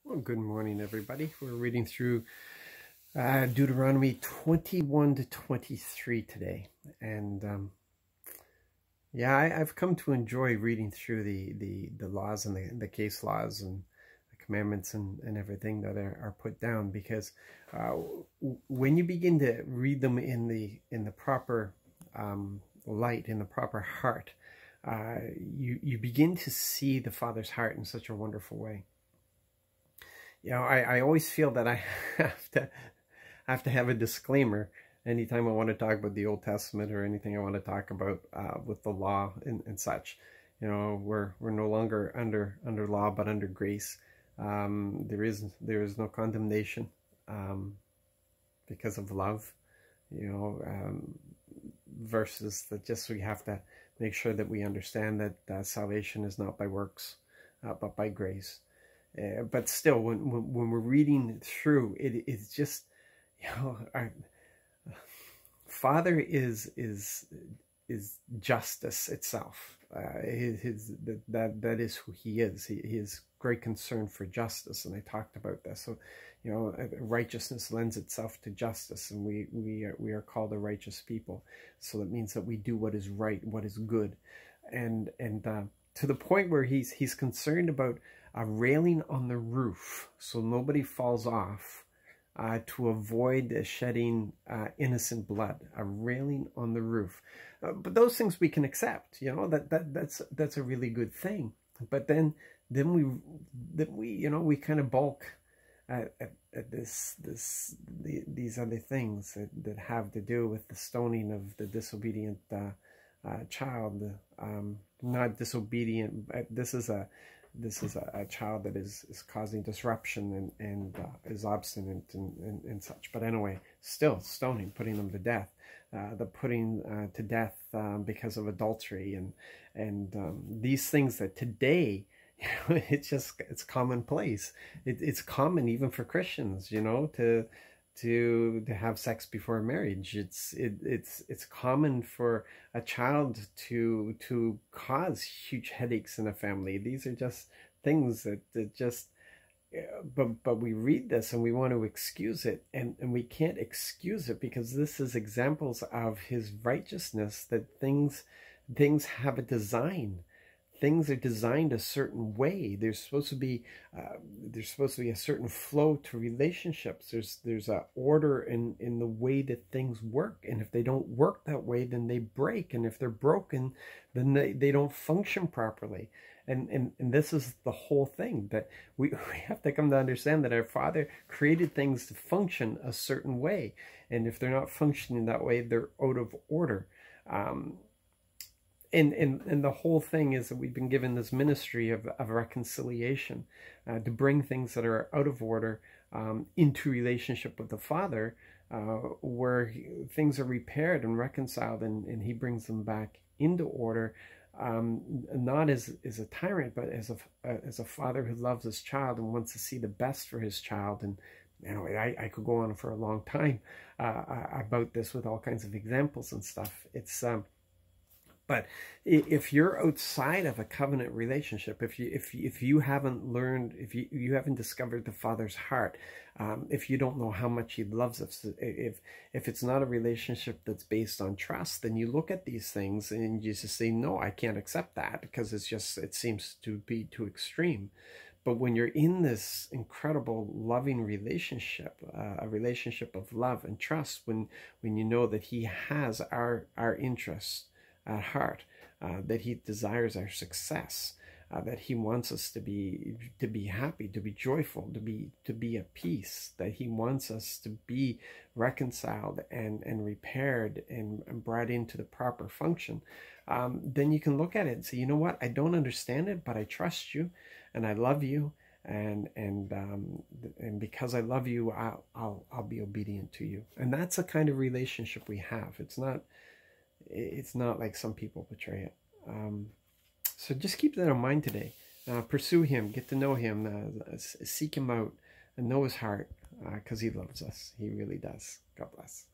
Well, good morning, everybody. We're reading through Deuteronomy 21 to 23 today. And yeah, I've come to enjoy reading through the laws and the case laws and the commandments and everything that are put down, because when you begin to read them in the proper light, in the proper heart, you begin to see the Father's heart in such a wonderful way. You know, I always feel that I have to have a disclaimer anytime I want to talk about the Old Testament or anything I want to talk about with the law and such. You know, we're no longer under law but under grace. There is no condemnation because of love. You know, versus that just we have to make sure that we understand that salvation is not by works, but by grace. But still, when we're reading through, it's just, you know, our Father is justice itself. That is who He is. He is great concern for justice, and I talked about this. So, you know, righteousness lends itself to justice, and we are called a righteous people. So that means that we do what is right, what is good, and to the point where he's concerned about a railing on the roof so nobody falls off, to avoid shedding innocent blood. A railing on the roof, but those things we can accept. You know, that's a really good thing. But then we you know, we kind of balk at these other things that have to do with the stoning of the disobedient child. Not disobedient. This is a child that is causing disruption and is obstinate and such. But anyway, still stoning, putting them to death. The putting to death because of adultery and these things that today, you know, it's commonplace. It's common even for Christians, you know, to have sex before marriage. It's common for a child to cause huge headaches in a family. These are just things that just, but we read this and we want to excuse it, and we can't excuse it, because this is examples of His righteousness, that things have a design. Things are designed a certain way. There's supposed to be a certain flow to relationships. There's a order in the way that things work, and if they don't work that way, then they break, and if they're broken, then they don't function properly. And this is the whole thing, that we have to come to understand that our Father created things to function a certain way, and if they're not functioning that way, they're out of order. And the whole thing is that we've been given this ministry of reconciliation, to bring things that are out of order into relationship with the Father, where things are repaired and reconciled, and He brings them back into order, not as a tyrant, but as a father who loves his child and wants to see the best for his child. And anyway, I could go on for a long time about this with all kinds of examples and stuff. It's but if you're outside of a covenant relationship, if you haven't learned, if you haven't discovered the Father's heart, if you don't know how much He loves us, if it's not a relationship that's based on trust, then you look at these things and you just say, no, I can't accept that, because it seems to be too extreme. But when you're in this incredible loving relationship, a relationship of love and trust, when you know that He has our interests at heart, that He desires our success, that He wants us to be happy, to be joyful, to be at peace, that He wants us to be reconciled and repaired and brought into the proper function, then you can look at it and say, you know what, I don't understand it, but I trust You and I love You, and because I love You, I'll be obedient to You. And that's the kind of relationship we have. It's not like some people portray it. So just keep that in mind today. Pursue Him, get to know Him, seek Him out, and know His heart, because He loves us. He really does. God bless.